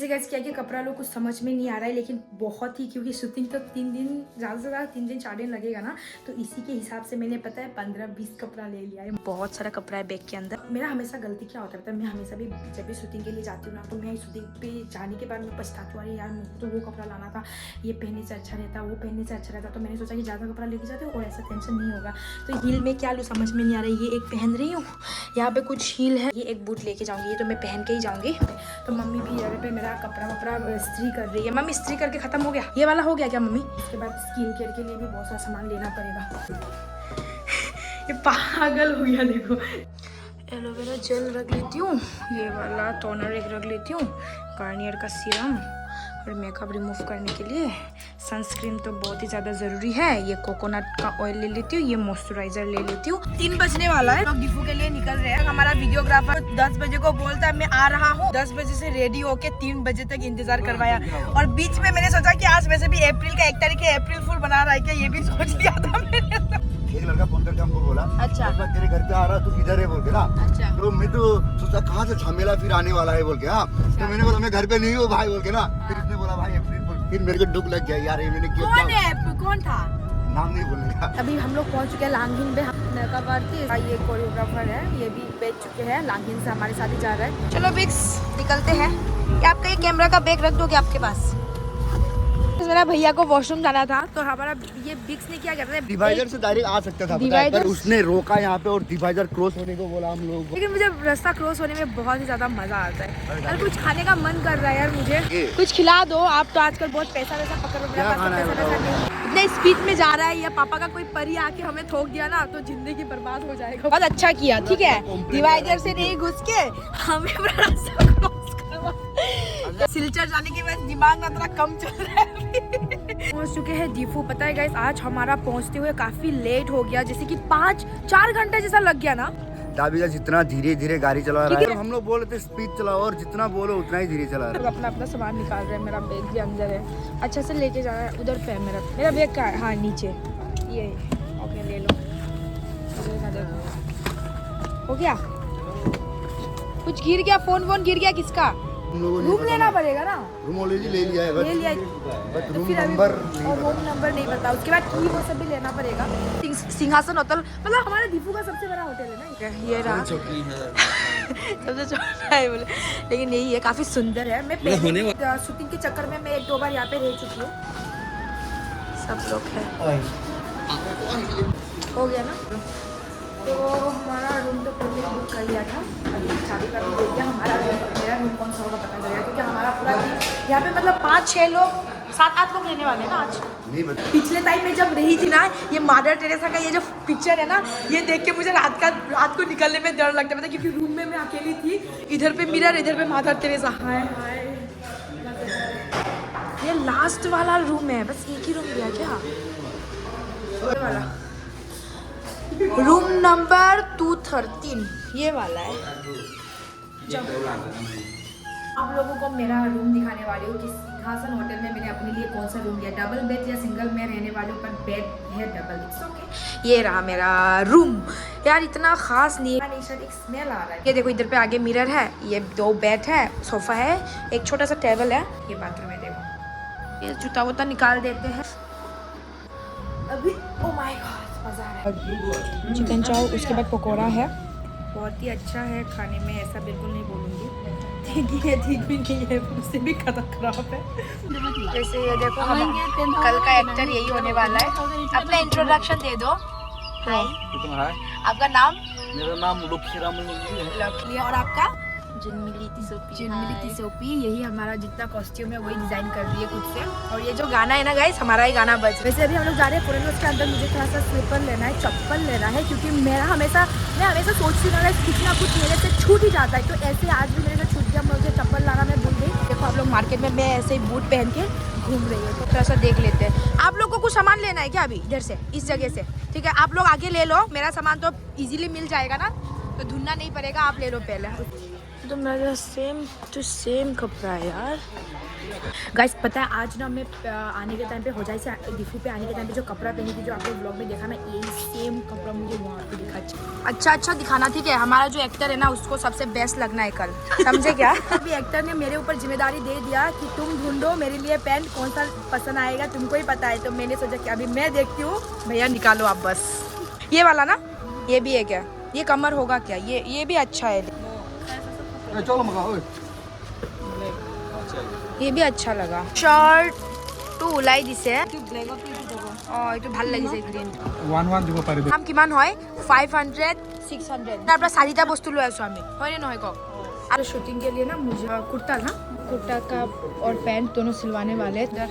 Guys क्या कि कपड़ा लोग कुछ समझ में नहीं आ रहा है, लेकिन बहुत ही क्योंकि शूटिंग तो 3 दिन ज़्यादा से ज़्यादा 3 दिन 4 दिन लगेगा ना, तो इसी के हिसाब से मैंने पता है 15-20 कपड़ा ले लिया है। बहुत सारा कपड़ा है बैग के अंदर। मेरा हमेशा गलती क्या होता है पता है, मैं हमेशा भी जब भी शूटिंग के लिए जाती हूँ ना, तो मैं शूटिंग पे जाने के बाद मैं पछताती हूँ, अरे यार मुझे तो वो कपड़ा लाना था, ये पहनने से अच्छा रहता, वो पहनने से अच्छा रहता। तो मैंने सोचा कि ज़्यादा कपड़ा लेके जाते हो और ऐसा टेंशन नहीं होगा। तो हील में क्या लूँ समझ में नहीं आ रहा है। ये एक पहन रही हूँ, यहाँ पे कुछ हील है, ये एक बूट लेके जाऊँगी, ये तो मैं पहन के ही जाऊँगी। तो मम्मी भी यहाँ पे मेरा कपड़ा वपड़ा इस्त्री कर रही है। मम्मी इस्त्री करके खत्म हो गया, ये वाला हो गया क्या मम्मी? इसके बाद स्किन केयर के लिए भी बहुत सारा सामान लेना पड़ेगा। ये पागल हो गया देखो। एलोवेरा जेल रख लेती हूँ, ये वाला टोनर एक रख लेती हूँ, गार्नियर का सीरम और मेकअप रिमूव करने के लिए सनस्क्रीन तो बहुत ही ज़्यादा ज़रूरी है। ये कोकोनट का ऑयल ले लेती हूँ, ये मॉइस्चराइजर ले लेती हूँ। 3 बजने वाला है, लोग डिफू के लिए निकल रहे हैं। हमारा वीडियोग्राफर 10 बजे को बोलता है मैं आ रहा हूँ, 10 बजे से रेडी होके 3 बजे तक इंतजार करवाया। और बीच में मैंने सोचा कि आज वैसे भी अप्रैल का 1 तारीख है, अप्रैल फुल बना रहा है क्या, ये भी सोच लिया था मैंने। एक लड़का फोन करके हमको बोला, अच्छा मैं तेरे घर पे आ रहा, तू किधर है बोल के ना। अच्छा। तो मैं तो सोचा कहाँ से झमेला फिर आने वाला है बोल के। हाँ अच्छा। तो मैंने बोला मैं घर पे नहीं हूँ भाई बोल के ना। फिर इसने बोला भाई अप्रैल फुल। फिर मेरे को दुख लग गया यार, ये मैंने क्यों। कौन था नाम नहीं बोलने का। अभी हम लोग पहुंच चुके हैं लांगहिन पे। मेकअप आर्टिस्ट ये कोरियोग्राफर है, ये भी बेच चुके हैं, लांगहिन से हमारे साथ ही जा रहा है। चलो बिक्स निकलते हैं। क्या आपका ये कैमरा का बैग रख दोगे आपके पास? मेरा भैया को वॉशरूम जाना था, तो हमारा ये बिक्स ने क्या करता है, डिवाइडर से डायरेक्ट आ सकता था पर उसने रोका यहाँ पे और डिवाइडर क्रॉस होने को बोला हम लोग। लेकिन मुझे रास्ता क्रॉस होने में बहुत ही ज्यादा मजा आता है। यार कुछ खाने का मन कर रहा है यार, मुझे कुछ खिला दो। आप तो आजकल बहुत पैसा वैसा पकड़ इतने स्पीड में जा रहा है, या पापा का कोई परी आके हमें ठोक दिया ना तो जिंदगी बर्बाद हो जाएगा। बहुत अच्छा किया, ठीक है, डिवाइडर से नहीं घुस के हमें रास्ता क्रॉस करवा। सिलचर जाने के बाद दिमाग ना थोड़ा कम चल रहा है। पहुंच चुके हैं दीफू। पता है गाइस आज हमारा पहुंचते हुए काफी लेट हो गया, जैसे कि 5-4 घंटे जैसा लग गया ना। दाबीजा जितना धीरे धीरे गाड़ी चला रहा है, हम लोग बोल रहे थे स्पीड चलाओ, और जितना बोलो उतना ही धीरे चला रहा है। अपना अपना सामान निकाल रहे हैं, मेरा बैग भी अंदर है, अच्छा से लेके जाना है। उधर पे है मेरा बैग का है, हाँ नीचे ये ओके ले लो। हो गया, कुछ गिर गया, फोन गिर गया किसका? रूम लेना पड़ेगा ना। रूम ऑलरेडी ले लिया है, ले लिया बट रूम नंबर नहीं पता। उसके बाद की वो सब भी लेना पड़ेगा। सिंहासन होटल मतलब हमारे दीपू का सबसे बड़ा होटल है ना, ये रहा सबसे छोटा है बोले, लेकिन यही है, काफी सुंदर है। मैं शूटिंग के चक्कर में मैं 1-2 बार यहाँ पे रह चुकी हूँ। सब लोग है, हो गया ना। तो हमारा रूम तो पहले बुक कर लिया था, अभी चाबी का भी दे दिया। मेरा रूम कौन सा होगा पता चलेगा, क्योंकि हमारा पूरा यहाँ पे मतलब 5-6 लोग 7-8 लोग रहने वाले हैं ना आज। पिछले टाइम में जब रही थी ना, ये मदर टेरेसा का ये जो पिक्चर है ना, ये देख के मुझे रात को निकलने में डर लगता है, क्योंकि रूम में मैं अकेली थी, इधर पे मिरर, इधर पे मदर टेरेसा। हाय हाय, ये लास्ट वाला रूम है, बस एक ही रूम दिया क्या, ये वाला रूम नंबर 213 ये वाला है। आप लोगों को मेरा रूम दिखाने वाली हूँ कि सिंहासन होटल में मैंने अपने लिए कौन सा रूम लिया, डबल बेड या सिंगल में रहने वाले पर बेड है डबल, इट्स ओके। ये रहा मेरा रूम, यार इतना खास नहीं है, एक स्मेल आ रहा है। ये देखो इधर पे आगे मिरर है, ये 2 बेड है, सोफा है, एक छोटा सा टेबल है, ये बाथरूम है। देखो ये जूता वूता निकाल देते हैं अभी। ओ माय गॉड, मजा आ रहा है। चिकन चाव, उसके बाद पकौड़ा है, बहुत ही अच्छा है खाने में, ऐसा बिल्कुल नहीं बोलूँगी। ठीक भी नहीं है, उससे भी खराब है। जैसे ये देखो हम कल का एक्टर यही होने वाला है। अपना इंट्रोडक्शन दे दो। हाय, आपका नाम? मेरा नाम लक्ष्मी है। और आपका? जिनमिली सोपी। यही हमारा जितना कॉस्ट्यूम है वही डिजाइन कर रही है खुद से। और ये जो गाना है ना गाइस, हमारा ही गाना बज। वैसे अभी हम लोग जा रहे हैं फॉरेन हाउस के अंदर। मुझे थोड़ा सा स्लीपर लेना है, चप्पल लेना है, क्योंकि मैं हमेशा सोचती हूँ कुछ ना कुछ मेरे से छूट ही जाता है। तो ऐसे आज भी मेरे से छूट गया, मुझे चप्पल लाना मैं भूल गई। देखो आप लोग मार्केट में मैं ऐसे ही बूट पहन के घूम रही हूँ, तो थोड़ा सा देख लेते हैं। आप लोग को कुछ सामान लेना है क्या अभी इधर से, इस जगह से? ठीक है, आप लोग आगे ले लो, मेरा सामान तो ईजिली मिल जाएगा ना, तो ढूंढना नहीं पड़ेगा, आप ले लो पहले। तो मेरा सेम टू सेम कपड़ा है यार, गाइस पता है आज ना मैं आने के टाइम पे हो जाए से डिफू पे आने के टाइम पे जो कपड़ा पहनी थी जो आपने ब्लॉग में देखा ना यही सेम कपड़ा मुझे वहाँ पे दिखा। अच्छा दिखाना ठीक है, हमारा जो एक्टर है ना उसको सबसे बेस्ट लगना है कल, समझे क्या? अभी एक्टर ने मेरे ऊपर जिम्मेदारी दे दिया कि तुम ढूंढो मेरे लिए पैंट कौन सा पसंद आएगा, तुमको ही पता है। तो मैंने सोचा कि अभी मैं देखती हूँ, भैया निकालो आप बस। ये वाला ना, ये भी है क्या? ये कमर होगा क्या? ये भी अच्छा है, चलो मंगाओ। ये भी अच्छा लगा। शर्ट तो ওলাই দিছে এইটো ভাল লাগিছে গ্ৰীণ 1 দিব পাৰিব দাম কিমান হয় 500 600 তাৰ পৰা চাৰিটা বস্তু লৈ আছো আমি, হয় নে নহয় কওক? और शूटिंग के लिए ना मुझे कुर्ता का और पैंट दोनों सिलवाने वाले। इधर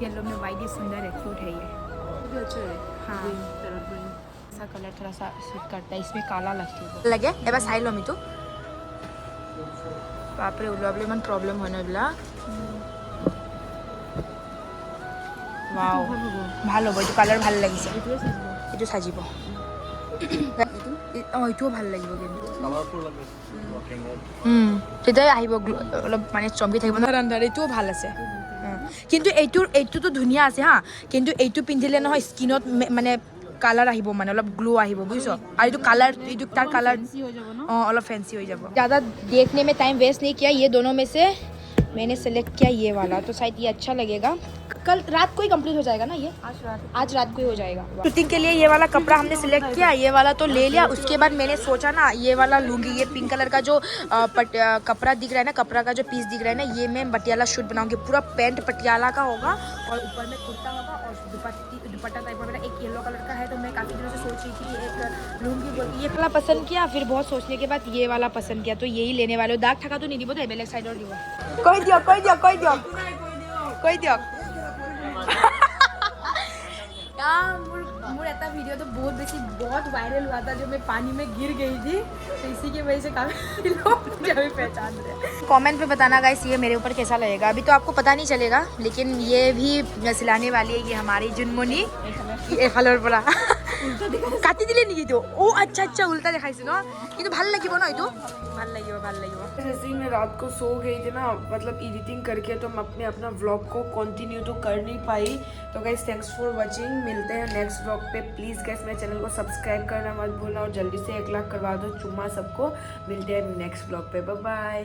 येलो में वाइट ही सुंदर है, क्यूट है ये। हाँ ऐसा कलर थोड़ा सा सूट करता है, इसमें काला लगे এবাৰ চাই লম ইটো। বাপৰে ওলাবলৈ ইমান প্ৰব্লেম হয় ন এইবিলাক। वाओ ভাল হ'ব, এইটো কালাৰ ভাল লাগিছে, এইটো সাজিব। এইটোও ভাল লাগিব কিন্তু তেতিয়াই আহিব অলপ মানে চমকি থাকিব ন আন্ধাৰ। এইটোও ভাল আছে কিন্তু এইটোতো ধুনীয়া আছে হা, কিন্তু এইটো পিন্ধিলে নহয় স্কিনত মানে কালার আহিব, মানে অলপ গ্লো আহিব বুঝছো। আর এইটো কালার এইটো তার কালার অলপ फैंसी हो जाएगा। ज़्यादा देखने में टाइम वेस्ट नहीं किया, ये दोनों में से मैंने सेलेक्ट किया ये वाला, तो शायद ये अच्छा लगेगा। कल रात को ही कंप्लीट हो जाएगा ना ये, आज रात को ही हो जाएगा। शूटिंग के लिए ये वाला कपड़ा हमने सिलेक्ट किया, ये वाला तो ले लिया। उसके बाद मैंने सोचा ना ये वाला लूँगी, ये पिंक कलर का जो कपड़ा दिख रहा है ना, कपड़ा का जो पीस दिख रहा है ना, ये मैं पटियाला शूट बनाऊंगी। पूरा पैंट पटियाला का होगा और ऊपर में कुर्ता होगा और दुपट्टा टाइप का। मेरा एक येलो कलर का है तो मैं काफ़ी दिनों से सोच रही थी एक लूँगी बोल के। ये वाला पसंद किया, फिर बहुत सोचने के बाद ये वाला पसंद किया, तो यही लेने वाले हो। दाग ठका तो नहीं दी बोलते बेलेग साइड और दी कोई दियो मोर ऐसा वीडियो तो बहुत वायरल हुआ था जो मैं पानी में गिर गई थी, तो इसी की वजह से काफी लोग मुझे अभी पहचान रहे। कमेंट पे बताना गाइस ये मेरे ऊपर कैसा लगेगा। अभी तो आपको पता नहीं चलेगा, लेकिन ये भी सिलाने वाली है, ये हमारी जुनमुनी ये फलर बोला काटी दिले नहीं तो ओ अच्छा उल्टा देखाइছে ন, কিন্তু ভাল লাগিব ন, এইটো ভাল লাগিব। जैसे ही मैं रात को सो गई थी ना, मतलब एडिटिंग करके, तो मैं अपना व्लॉग को कंटिन्यू तो कर नहीं पाई। तो गाइस थैंक्स फॉर वाचिंग, मिलते हैं नेक्स्ट व्लॉग पे। प्लीज़ गाइस मेरे चैनल को सब्सक्राइब करना मत भूलना और जल्दी से 1 लाख करवा दो चुम्मा सबको। मिलते हैं नेक्स्ट व्लॉग पे, बाय बाय।